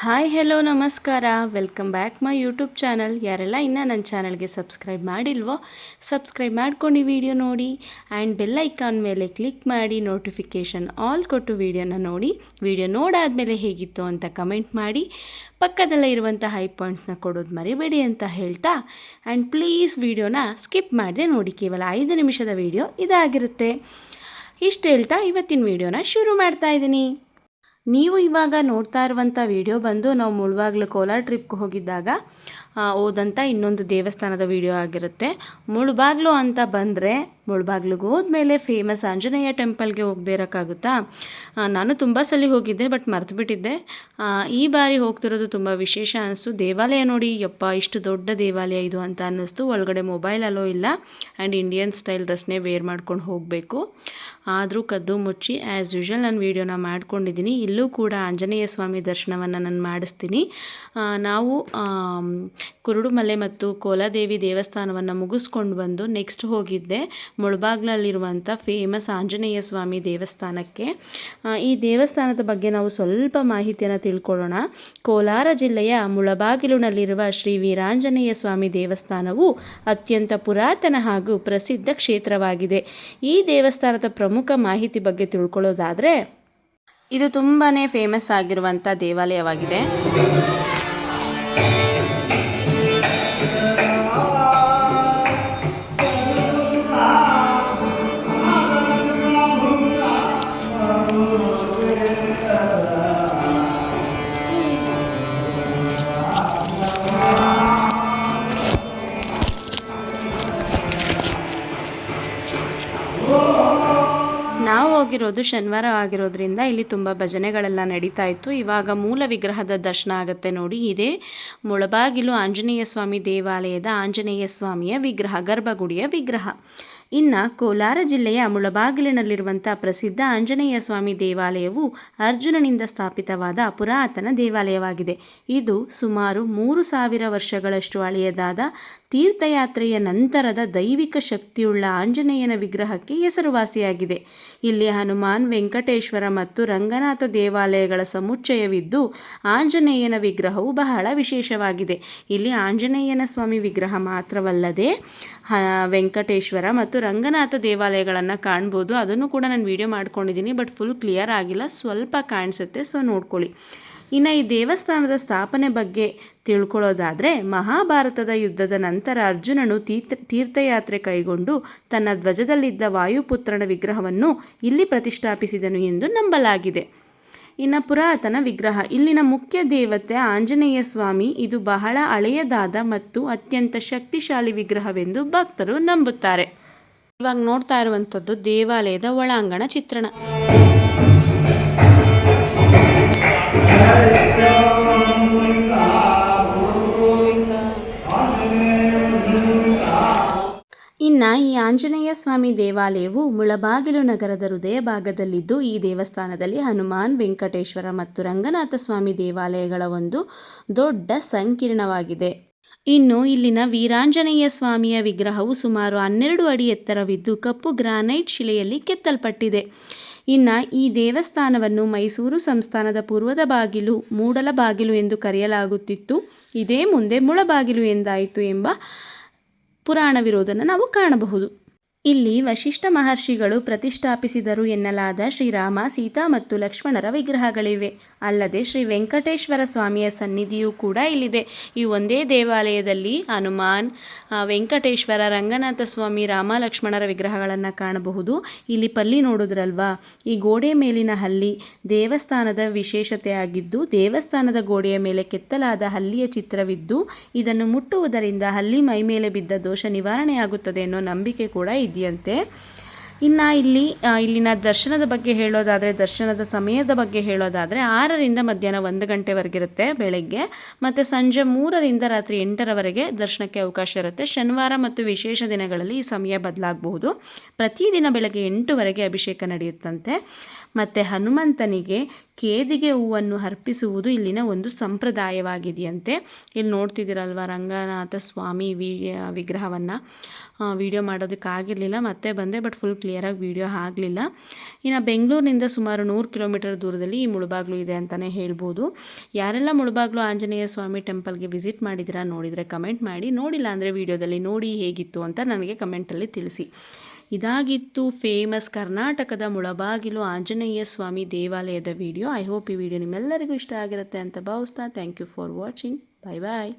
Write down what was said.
Hi hello ನಮಸ್ಕಾರ, welcome back my YouTube channel. ಯಾರೆಲ್ಲ ಇನ್ನೂ ನನ್ನ ಚಾನಲ್ಗೆ ಸಬ್ಸ್ಕ್ರೈಬ್ ಮಾಡಿಲ್ವೋ ಸಬ್ಸ್ಕ್ರೈಬ್ ಮಾಡ್ಕೊಂಡು ವಿಡಿಯೋ ನೋಡಿ ಆ್ಯಂಡ್ ಬೆಲ್ ಐಕಾನ್ ಮೇಲೆ ಕ್ಲಿಕ್ ಮಾಡಿ ನೋಟಿಫಿಕೇಷನ್ ಆಲ್ ಕೊಟ್ಟು ವಿಡಿಯೋನ ನೋಡಿ. ವಿಡಿಯೋ ನೋಡಾದಮೇಲೆ ಹೇಗಿತ್ತು ಅಂತ ಕಮೆಂಟ್ ಮಾಡಿ, ಪಕ್ಕದಲ್ಲೇ ಇರುವಂಥ ಹೈ ಪಾಯಿಂಟ್ಸ್ನ ಕೊಡೋದು ಮರಿಬೇಡಿ ಅಂತ ಹೇಳ್ತಾ, ಆ್ಯಂಡ್ ಪ್ಲೀಸ್ ವಿಡಿಯೋನ ಸ್ಕಿಪ್ ಮಾಡದೆ ನೋಡಿ. ಕೇವಲ 5 ನಿಮಿಷದ ವಿಡಿಯೋ ಇದಾಗಿರುತ್ತೆ. ಇಷ್ಟು ಹೇಳ್ತಾ ಇವತ್ತಿನ ವಿಡಿಯೋನ ಶುರು ಮಾಡ್ತಾ ಇದ್ದೀನಿ. ನೀವು ಇವಾಗ ನೋಡ್ತಾ ಇರುವಂಥ ವಿಡಿಯೋ ಬಂದು ನಾವು ಮುಳಬಾಗಿಲು ಕೋಲಾರ ಟ್ರಿಪ್ಗೆ ಹೋಗಿದ್ದಾಗ ಹೋದಂಥ ಇನ್ನೊಂದು ದೇವಸ್ಥಾನದ ವಿಡಿಯೋ ಆಗಿರುತ್ತೆ. ಮುಳಬಾಗಿಲು ಅಂತ ಬಂದರೆ ಮುಳಬಾಗಿಲಿಗೆ ಹೋದ್ಮೇಲೆ ಫೇಮಸ್ ಆಂಜನೇಯ ಟೆಂಪಲ್ಗೆ ಹೋಗದೇ ಇರೋಕ್ಕಾಗುತ್ತಾ? ನಾನು ತುಂಬ ಸಲ ಹೋಗಿದ್ದೆ, ಬಟ್ ಮರ್ತುಬಿಟ್ಟಿದ್ದೆ. ಈ ಬಾರಿ ಹೋಗ್ತಿರೋದು ತುಂಬ ವಿಶೇಷ ಅನ್ನಿಸ್ತು. ದೇವಾಲಯ ನೋಡಿ, ಯಪ್ಪ ಇಷ್ಟು ದೊಡ್ಡ ದೇವಾಲಯ ಇದು ಅಂತ ಅನ್ನಿಸ್ತು. ಒಳಗಡೆ ಮೊಬೈಲ್ ಅಲೋ ಇಲ್ಲ ಆ್ಯಂಡ್ ಇಂಡಿಯನ್ ಸ್ಟೈಲ್ ಡ್ರೆಸ್ನೇ ವೇರ್ ಮಾಡ್ಕೊಂಡು ಹೋಗಬೇಕು. ಆದರೂ ಕದ್ದು ಮುಚ್ಚಿ ಆ್ಯಸ್ ಯೂಶುವಲ್ ನಾನು ವೀಡಿಯೋನ ಮಾಡ್ಕೊಂಡಿದ್ದೀನಿ. ಇಲ್ಲೂ ಕೂಡ ಆಂಜನೇಯ ಸ್ವಾಮಿ ದರ್ಶನವನ್ನು ನಾನು ಮಾಡಿಸ್ತೀನಿ. ನಾವು ಕುರುಡುಮಲೆ ಮತ್ತು ಕೋಲಾದೇವಿ ದೇವಸ್ಥಾನವನ್ನು ಮುಗಿಸ್ಕೊಂಡು ಬಂದು ನೆಕ್ಸ್ಟ್ ಹೋಗಿದ್ದೆ ಮುಳಬಾಗ್ಲಲ್ಲಿರುವಂಥ ಫೇಮಸ್ ಆಂಜನೇಯ ಸ್ವಾಮಿ ದೇವಸ್ಥಾನಕ್ಕೆ. ಈ ದೇವಸ್ಥಾನದ ಬಗ್ಗೆ ನಾವು ಸ್ವಲ್ಪ ಮಾಹಿತಿಯನ್ನು ತಿಳ್ಕೊಳ್ಳೋಣ. ಕೋಲಾರ ಜಿಲ್ಲೆಯ ಮುಳಬಾಗಿಲಿನಲ್ಲಿರುವ ಶ್ರೀ ವೀರಾಂಜನೇಯ ಸ್ವಾಮಿ ದೇವಸ್ಥಾನವು ಅತ್ಯಂತ ಪುರಾತನ ಹಾಗೂ ಪ್ರಸಿದ್ಧ ಕ್ಷೇತ್ರವಾಗಿದೆ. ಈ ದೇವಸ್ಥಾನದ ಪ್ರಮುಖ ಮಾಹಿತಿ ಬಗ್ಗೆ ತಿಳ್ಕೊಳ್ಳೋದಾದರೆ, ಇದು ತುಂಬಾ ಫೇಮಸ್ ಆಗಿರುವಂಥ ದೇವಾಲಯವಾಗಿದೆ. ನಾವು ಹೋಗಿರೋದು ಶನಿವಾರ ಆಗಿರೋದ್ರಿಂದ ಇಲ್ಲಿ ತುಂಬ ಭಜನೆಗಳೆಲ್ಲ ನಡೀತಾ ಇತ್ತು. ಇವಾಗ ಮೂಲ ವಿಗ್ರಹದ ದರ್ಶನ ಆಗುತ್ತೆ ನೋಡಿ. ಇದೇ ಮುಳಬಾಗಿಲು ಆಂಜನೇಯ ಸ್ವಾಮಿ ದೇವಾಲಯದ ಆಂಜನೇಯ ಸ್ವಾಮಿಯ ವಿಗ್ರಹ, ಗರ್ಭಗುಡಿಯ ವಿಗ್ರಹ. ಇನ್ನು ಕೋಲಾರ ಜಿಲ್ಲೆಯ ಮುಳಬಾಗಿಲಿನಲ್ಲಿರುವಂಥ ಪ್ರಸಿದ್ಧ ಆಂಜನೇಯ ಸ್ವಾಮಿ ದೇವಾಲಯವು ಅರ್ಜುನನಿಂದ ಸ್ಥಾಪಿತವಾದ ಪುರಾತನ ದೇವಾಲಯವಾಗಿದೆ. ಇದು ಸುಮಾರು 3000 ವರ್ಷಗಳಷ್ಟು ಹಳೆಯದಾದ ತೀರ್ಥಯಾತ್ರೆಯ ನಂತರದ ದೈವಿಕ ಶಕ್ತಿಯುಳ್ಳ ಆಂಜನೇಯನ ವಿಗ್ರಹಕ್ಕೆ ಹೆಸರುವಾಸಿಯಾಗಿದೆ. ಇಲ್ಲಿ ಹನುಮಾನ್, ವೆಂಕಟೇಶ್ವರ ಮತ್ತು ರಂಗನಾಥ ದೇವಾಲಯಗಳ ಸಮುಚ್ಚಯವಿದ್ದು ಆಂಜನೇಯನ ವಿಗ್ರಹವು ಬಹಳ ವಿಶೇಷವಾಗಿದೆ. ಇಲ್ಲಿ ಆಂಜನೇಯನ ಸ್ವಾಮಿ ವಿಗ್ರಹ ಮಾತ್ರವಲ್ಲದೆ ವೆಂಕಟೇಶ್ವರ ಮತ್ತು ರಂಗನಾಥ ದೇವಾಲಯಗಳನ್ನು ಕಾಣ್ಬೋದು. ಅದನ್ನು ಕೂಡ ನಾನು ವಿಡಿಯೋ ಮಾಡ್ಕೊಂಡಿದ್ದೀನಿ, ಬಟ್ ಫುಲ್ ಕ್ಲಿಯರ್ ಆಗಿಲ್ಲ, ಸ್ವಲ್ಪ ಕಾಣಿಸುತ್ತೆ, ಸೊ ನೋಡ್ಕೊಳ್ಳಿ. ಇನ್ನು ಈ ದೇವಸ್ಥಾನದ ಸ್ಥಾಪನೆ ಬಗ್ಗೆ ತಿಳ್ಕೊಳ್ಳೋದಾದರೆ, ಮಹಾಭಾರತದ ಯುದ್ಧದ ನಂತರ ಅರ್ಜುನನು ತೀರ್ಥಯಾತ್ರೆ ಕೈಗೊಂಡು ತನ್ನ ಧ್ವಜದಲ್ಲಿದ್ದ ವಾಯುಪುತ್ರನ ವಿಗ್ರಹವನ್ನು ಇಲ್ಲಿ ಪ್ರತಿಷ್ಠಾಪಿಸಿದನು ಎಂದು ನಂಬಲಾಗಿದೆ. ಇನ್ನು ಪುರಾತನ ವಿಗ್ರಹ, ಇಲ್ಲಿನ ಮುಖ್ಯ ದೇವತೆ ಆಂಜನೇಯ ಸ್ವಾಮಿ. ಇದು ಬಹಳ ಹಳೆಯದಾದ ಮತ್ತು ಅತ್ಯಂತ ಶಕ್ತಿಶಾಲಿ ವಿಗ್ರಹವೆಂದು ಭಕ್ತರು ನಂಬುತ್ತಾರೆ. ಇವಾಗ ನೋಡ್ತಾ ಇರುವಂಥದ್ದು ದೇವಾಲಯದ ಒಳಾಂಗಣ ಚಿತ್ರಣ. ಇನ್ನು ಈ ಆಂಜನೇಯ ಸ್ವಾಮಿ ದೇವಾಲಯವು ಮುಳಬಾಗಿಲು ನಗರದ ಹೃದಯ ಭಾಗದಲ್ಲಿದ್ದು, ಈ ದೇವಸ್ಥಾನದಲ್ಲಿ ಹನುಮಾನ್, ವೆಂಕಟೇಶ್ವರ ಮತ್ತು ರಂಗನಾಥ ಸ್ವಾಮಿ ದೇವಾಲಯಗಳ ಒಂದು ದೊಡ್ಡ ಸಂಕೀರ್ಣವಾಗಿದೆ. ಇನ್ನು ಇಲ್ಲಿನ ವೀರಾಂಜನೇಯ ಸ್ವಾಮಿಯ ವಿಗ್ರಹವು ಸುಮಾರು 12 ಅಡಿ ಎತ್ತರವಿದ್ದು ಕಪ್ಪು ಗ್ರಾನೈಟ್ ಶಿಲೆಯಲ್ಲಿ ಕೆತ್ತಲ್ಪಟ್ಟಿದೆ. ಇನ್ನು ಈ ದೇವಸ್ಥಾನವನ್ನು ಮೈಸೂರು ಸಂಸ್ಥಾನದ ಪೂರ್ವದ ಬಾಗಿಲು, ಮೂಡಲ ಬಾಗಿಲು ಎಂದು ಕರೆಯಲಾಗುತ್ತಿತ್ತು. ಇದೇ ಮುಂದೆ ಮುಳಬಾಗಿಲು ಎಂದಾಯಿತು ಎಂಬ ಪುರಾಣವಿರುವುದನ್ನು ನಾವು ಕಾಣಬಹುದು. ಇಲ್ಲಿ ವಶಿಷ್ಠ ಮಹರ್ಷಿಗಳು ಪ್ರತಿಷ್ಠಾಪಿಸಿದರು ಎನ್ನಲಾದ ಶ್ರೀರಾಮ, ಸೀತಾ ಮತ್ತು ಲಕ್ಷ್ಮಣರ ವಿಗ್ರಹಗಳಿವೆ. ಅಲ್ಲದೆ ಶ್ರೀ ವೆಂಕಟೇಶ್ವರ ಸ್ವಾಮಿಯ ಸನ್ನಿಧಿಯೂ ಕೂಡ ಇಲ್ಲಿದೆ. ಈ ಒಂದೇ ದೇವಾಲಯದಲ್ಲಿ ಹನುಮಾನ್, ವೆಂಕಟೇಶ್ವರ, ರಂಗನಾಥ ಸ್ವಾಮಿ, ರಾಮ ಲಕ್ಷ್ಮಣರ ವಿಗ್ರಹಗಳನ್ನು ಕಾಣಬಹುದು. ಇಲ್ಲಿ ಪಲ್ಲಿ ನೋಡಿದ್ರಲ್ವಾ, ಈ ಗೋಡೆ ಮೇಲಿನ ಹಲ್ಲಿ ದೇವಸ್ಥಾನದ ವಿಶೇಷತೆ ಆಗಿದ್ದು, ದೇವಸ್ಥಾನದ ಗೋಡೆಯ ಮೇಲೆ ಕೆತ್ತಲಾದ ಹಲ್ಲಿಯ ಚಿತ್ರವಿದ್ದು, ಇದನ್ನು ಮುಟ್ಟುವುದರಿಂದ ಹಲ್ಲಿ ಮೈ ಮೇಲೆ ಬಿದ್ದ ದೋಷ ನಿವಾರಣೆಯಾಗುತ್ತದೆ ಅನ್ನೋ ನಂಬಿಕೆ ಕೂಡ ಇದೆಯಂತೆ. ಇನ್ನು ಇಲ್ಲಿನ ದರ್ಶನದ ಬಗ್ಗೆ ಹೇಳೋದಾದರೆ, ದರ್ಶನದ ಸಮಯದ ಬಗ್ಗೆ ಹೇಳೋದಾದರೆ 6ರಿಂದ ಮಧ್ಯಾಹ್ನ 1 ಗಂಟೆವರೆಗಿರುತ್ತೆ ಬೆಳಗ್ಗೆ, ಮತ್ತು ಸಂಜೆ 3ರಿಂದ ರಾತ್ರಿ 8ರವರೆಗೆ ದರ್ಶನಕ್ಕೆ ಅವಕಾಶ ಇರುತ್ತೆ. ಶನಿವಾರ ಮತ್ತು ವಿಶೇಷ ದಿನಗಳಲ್ಲಿ ಈ ಸಮಯ ಬದಲಾಗಬಹುದು. ಪ್ರತಿದಿನ ಬೆಳಗ್ಗೆ 8ವರೆಗೆ ಅಭಿಷೇಕ ನಡೆಯುತ್ತಂತೆ. ಮತ್ತು ಹನುಮಂತನಿಗೆ ಕೇದಿಗೆ ಹೂವನ್ನು ಅರ್ಪಿಸುವುದು ಇಲ್ಲಿನ ಒಂದು ಸಂಪ್ರದಾಯವಾಗಿದೆಯಂತೆ. ಇಲ್ಲಿ ನೋಡ್ತಿದ್ದೀರಲ್ವ ರಂಗನಾಥ ಸ್ವಾಮಿ ವಿಗ್ರಹವನ್ನು ವಿಡಿಯೋ ಮಾಡೋದಕ್ಕಾಗಿರಲಿಲ್ಲ, ಮತ್ತೆ ಬಂದೆ, ಬಟ್ ಫುಲ್ ಕ್ಲಿಯರಾಗಿ ವಿಡಿಯೋ ಆಗಲಿಲ್ಲ. ಇನ್ನು ಬೆಂಗಳೂರಿನಿಂದ ಸುಮಾರು 100 ಕಿಲೋಮೀಟರ್ ದೂರದಲ್ಲಿ ಈ ಮುಳುಬಾಗಿಲು ಇದೆ ಅಂತಲೇ ಹೇಳ್ಬೋದು. ಯಾರೆಲ್ಲ ಮುಳುಬಾಗಿಲು ಆಂಜನೇಯ ಸ್ವಾಮಿ ಟೆಂಪಲ್ಗೆ ವಿಸಿಟ್ ಮಾಡಿದ್ದೀರಾ, ನೋಡಿದರೆ ಕಮೆಂಟ್ ಮಾಡಿ, ನೋಡಿಲ್ಲ ಅಂದರೆ ವಿಡಿಯೋದಲ್ಲಿ ನೋಡಿ ಹೇಗಿತ್ತು ಅಂತ ನನಗೆ ಕಮೆಂಟಲ್ಲಿ ತಿಳಿಸಿ. ಇದಾಗಿತ್ತು ಫೇಮಸ್ ಕರ್ನಾಟಕದ ಮುಳಬಾಗಿಲು ಆಂಜನೇಯ ಸ್ವಾಮಿ ದೇವಾಲಯದ ವಿಡಿಯೋ. ಐ ಹೋಪ್ ಈ ವಿಡಿಯೋ ನಿಮ್ಮೆಲ್ಲರಿಗೂ ಇಷ್ಟ ಆಗಿರುತ್ತೆ ಅಂತ ಭಾವಿಸ್ತಾ thank you for watching. Bye bye.